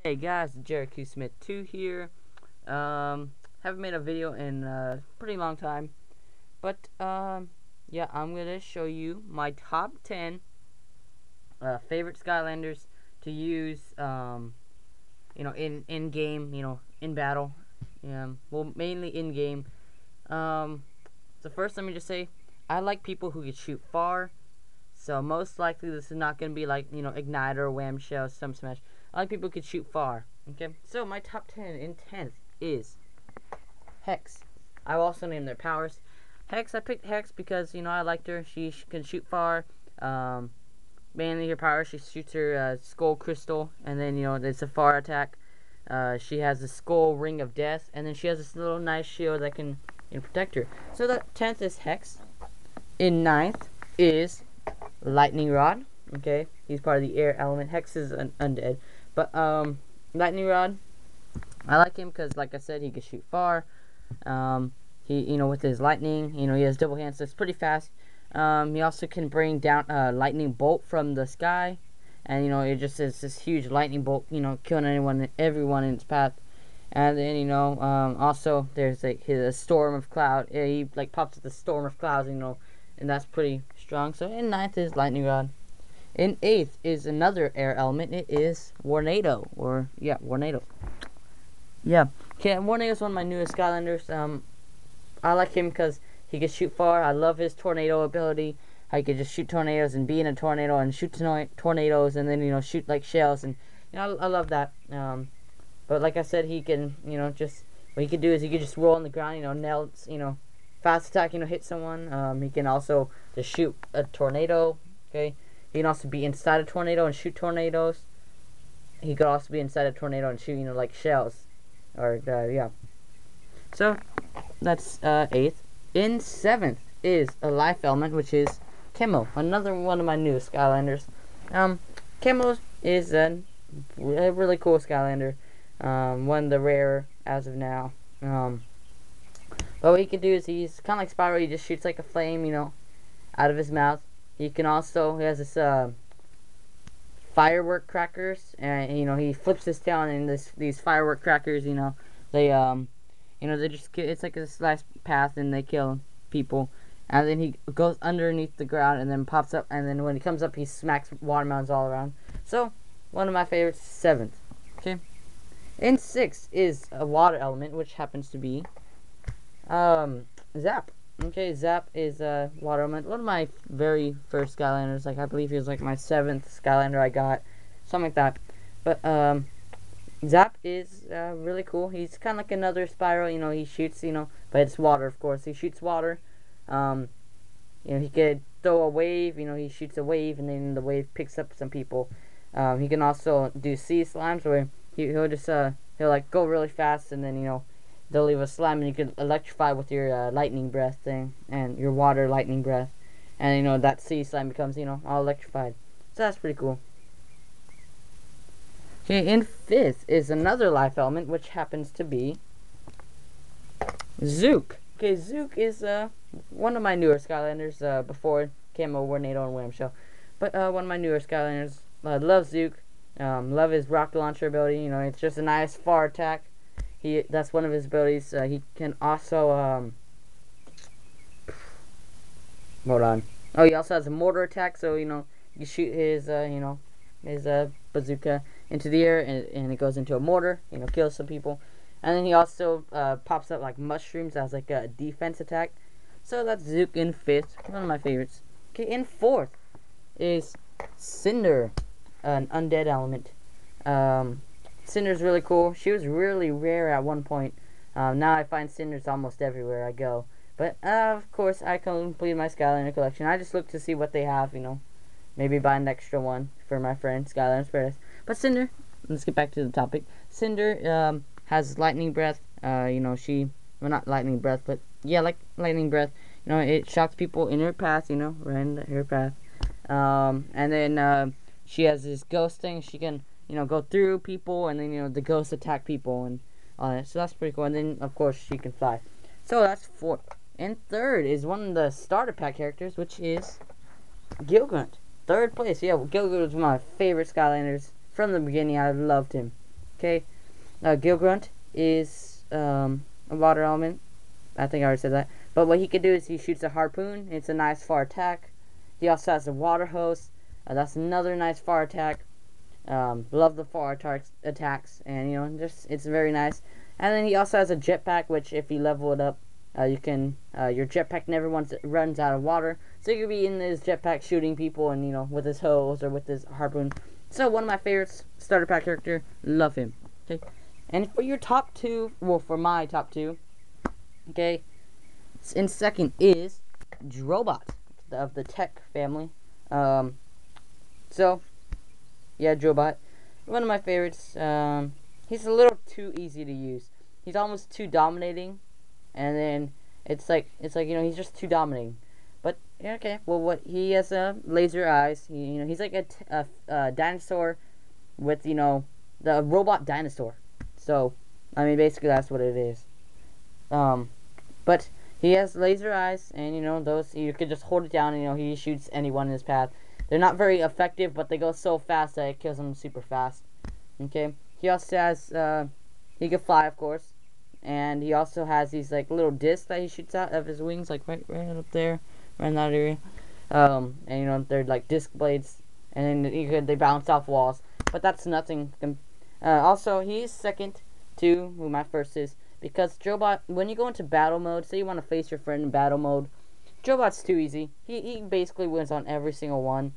Hey guys, Jericho Smith 2 here. Haven't made a video in a pretty long time, but yeah, I'm gonna show you my top 10 favorite Skylanders to use, in game, in battle. Well, mainly in game. Um, so first, let me just say, I like people who can shoot far. So most likely this is not gonna be like igniter, wham shell, stump smash. I like people who can shoot far. Okay, so my top 10 in 10th is Hex. I also named their powers. Hex, I picked Hex because I liked her. She can shoot far. Mainly her power, she shoots her skull crystal, and then it's a far attack. She has the skull ring of death, and then she has this little nice shield that can protect her. So the 10th is Hex. In ninth is Lightning Rod. Okay, he's part of the air element. Hex is an undead, but Lightning Rod, I like him because, like I said, he can shoot far. He with his lightning, he has double hands, so it's pretty fast. He also can bring down a lightning bolt from the sky, and it just is this huge lightning bolt, killing everyone in its path. And then also there's like his storm of cloud. Yeah, he like pops with the storm of clouds, and that's pretty strong. So in ninth is Lightning Rod. In eighth is another air element. It is Warnado, Warnado. Yeah, okay. Warnado is one of my newest Skylanders. I like him because he can shoot far. I love his tornado ability. How he can just shoot tornadoes and be in a tornado and shoot tornadoes and then shoot like shells, and I love that. But like I said, he can just what he can do is he can just roll on the ground, nail, fast attack, hit someone. He can also just shoot a tornado. Okay, he can also be inside a tornado and shoot tornadoes. He could also be inside a tornado and shoot like shells, or yeah. So that's eighth. In seventh is a life element, which is Chemo, another one of my newest Skylanders. Chemo is a really cool Skylander. One of the rarer as of now. But what he can do is he's kind of like Spyro. He just shoots like a flame, out of his mouth. He has this firework crackers, and he flips his tail, and these firework crackers, they they just it's like a slice path, and they kill people. And then he goes underneath the ground and then pops up, and then when he comes up, he smacks watermelons all around. So one of my favorites, seventh. Okay. In sixth is a water element, which happens to be Zap. Okay, Zap is a water element. One of my very first Skylanders. Like I believe he was like my seventh Skylander I got, something like that. But Zap is really cool. He's kind of like another Spyro. He shoots. But it's water, of course. He shoots water. He could throw a wave. He shoots a wave, and then the wave picks up some people. He can also do sea slimes where he'll just he'll like go really fast, and then they'll leave a slime, and you can electrify with your lightning breath thing and your water lightning breath, and that sea slime becomes all electrified. So that's pretty cool. Okay, in fifth is another life element, which happens to be Zook. Okay, Zook is one of my newer Skylanders. Before Camo, Warnado, and Wham Shell, but one of my newer Skylanders. Love Zook. Love his rocket launcher ability. It's just a nice far attack. That's one of his abilities. He can also hold on. Oh, he also has a mortar attack. So you shoot his his bazooka into the air, and it goes into a mortar. Kills some people. And then he also pops up like mushrooms as like a defense attack. So that's Zook in fifth. One of my favorites. Okay, in fourth is Cinder, an undead element. Cinder's really cool. She was really rare at one point. Now I find Cinders almost everywhere I go. But of course, I completed my Skylander collection. I just look to see what they have. Maybe buy an extra one for my friend Skylander Paradise. But Cinder, let's get back to the topic. Cinder has lightning breath. Not lightning breath, but yeah, like lightning breath. It shocks people in her path. Right in her path. And then she has this ghost thing. She can go through people, and then the ghosts attack people and all that. So that's pretty cool. And then of course she can fly. So that's fourth. And third is one of the starter pack characters, which is Gilgrunt. Third place. Yeah, Gilgrunt was one of my favorite Skylanders from the beginning. I loved him. Okay, Gill Grunt is a water element. I think I already said that. But what he can do is he shoots a harpoon. It's a nice far attack. He also has a water hose. That's another nice far attack. Love the far attacks, and just it's very nice. And then he also has a jetpack, which if you level it up, you can your jetpack never runs out of water, so you could be in his jetpack shooting people, and with his hose or with his harpoon. So one of my favorites, starter pack character, love him. Okay, and for your top two, well, for my top two, okay, in second is Drobot of the Tech family. So yeah, Drobot, one of my favorites. He's a little too easy to use. He's almost too dominating, and then it's like he's just too dominating. But yeah, okay, well, what he has laser eyes. He's like a dinosaur with the robot dinosaur. So I mean, basically that's what it is. But he has laser eyes, and those you could just hold it down, and he shoots anyone in his path. They're not very effective, but they go so fast that it kills them super fast. Okay. He also has he can fly, of course, and he also has these like little discs that he shoots out of his wings, like right up there, right in that area. And they're like disc blades, and then they bounce off walls. But that's nothing. Also, he's second to who my first is, because Drobot, when you go into battle mode, say you want to face your friend in battle mode, Drobot's too easy. He basically wins on every single one.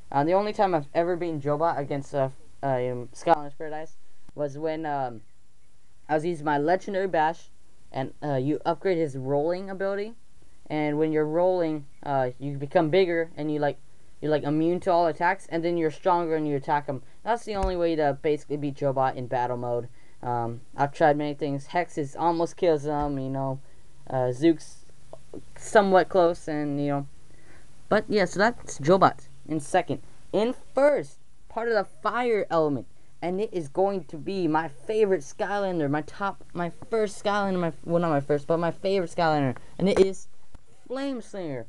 The only time I've ever beaten Drobot against Skylanders Paradise was when I was using my legendary bash, and you upgrade his rolling ability, and when you're rolling, you become bigger, and you're like immune to all attacks, and then you're stronger and you attack him. That's the only way to basically beat Drobot in battle mode. I've tried many things. Hexes almost kills him. Zook's somewhat close, and but yeah, so that's Drobot in second. In first, part of the fire element, and it is going to be my favorite Skylander, my first Skylander, well, not my first, but my favorite Skylander, and it is Flameslinger.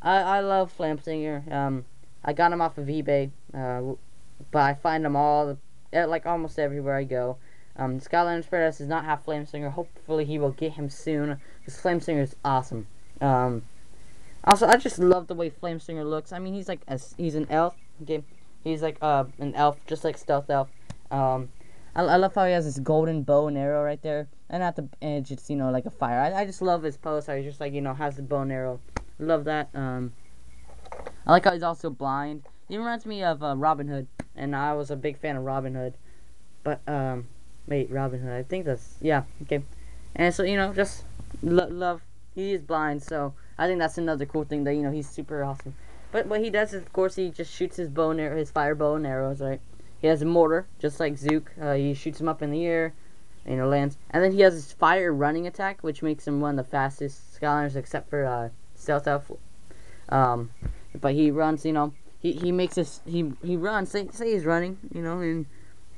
I love Flameslinger. I got him off of eBay, but I find them all like almost everywhere I go. Skylanders Paradise does not have Flameslinger. Hopefully he will get him soon, because Flameslinger is awesome. Also, I just love the way Flameslinger looks. I mean, he's an elf. Okay, he's like an elf, just like Stealth Elf. I love how he has this golden bow and arrow right there, and at the edge it's like a fire. I just love his pose. How he's just like has the bow and arrow. Love that. I like how he's also blind. He reminds me of Robin Hood, and I was a big fan of Robin Hood. But wait, Robin Hood. I think that's okay. And so just love. He is blind, so I think that's another cool thing that he's super awesome. But what he does is, of course, he just shoots his fire bow and arrows, right? He has a mortar, just like Zook. He shoots him up in the air, lands. And then he has his fire running attack, which makes him one of the fastest Skylanders, except for Stealth Elf. But he runs, he makes this, he runs. Say he's running, and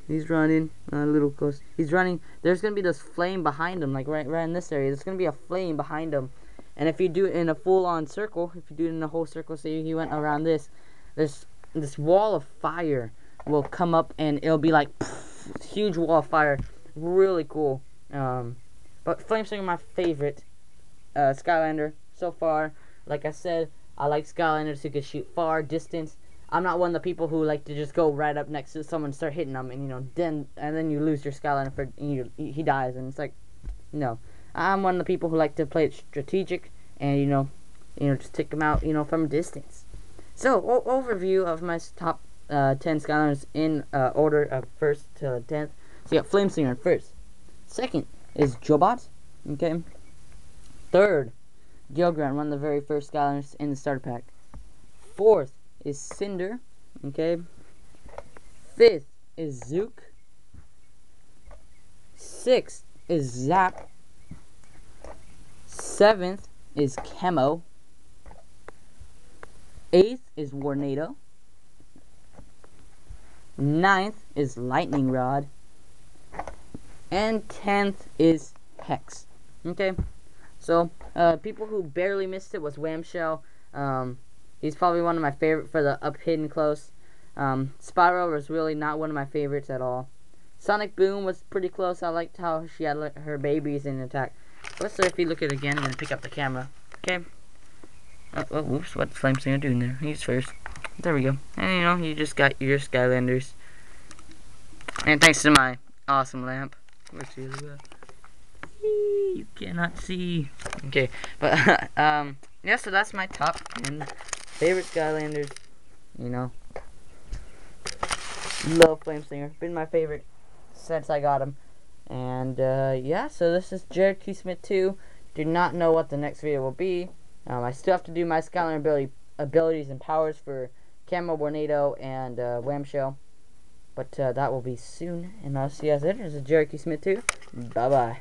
he's running a little close. He's running. There's gonna be this flame behind him, like right in this area. There's gonna be a flame behind him. And if you do it in a full-on circle, if you do it in a whole circle, say he went around this wall of fire will come up, and it'll be like huge wall of fire. Really cool. But Flameslinger, my favorite Skylander so far. Like I said, I like Skylanders who can shoot far distance. I'm not one of the people who like to just go right up next to someone and start hitting them, and then you lose your Skylander he dies, and it's like, no. I'm one of the people who like to play it strategic, and just take them out from a distance. So overview of my top 10 Skylanders in order of first to 10th. So you got Flameslinger first. Second is Drobot. Okay. Third, Gill Grunt, one of the very first Skylanders in the starter pack. Fourth is Cinder. Okay. Fifth is Zook. Sixth is Zap. Seventh is Chemo. Eighth is Warnado. Ninth is Lightning Rod. And 10th is Hex. Okay, so people who barely missed it was Wham. He's probably one of my favorite for the up hidden close. Spiral was really not one of my favorites at all. Sonic Boom was pretty close. I liked how she had her babies in attack. Let's see if you look at it again and then pick up the camera. Okay. Oh, whoops, what's Flame Slinger doing there? He's first. There we go. And you know, you just got your Skylanders. And thanks to my awesome lamp. Where's the other guy? You cannot see. Okay, but yeah, so that's my top 10 favorite Skylanders. You know, love Flame Slinger. Been my favorite since I got him. And yeah, so this is Jared Q. Smith 2. Do not know what the next video will be. I still have to do my Skylander abilities and powers for Camo Tornado and Wham Shell. But that will be soon. And I'll see you guys later. This is Jared Q. Smith 2. Bye bye.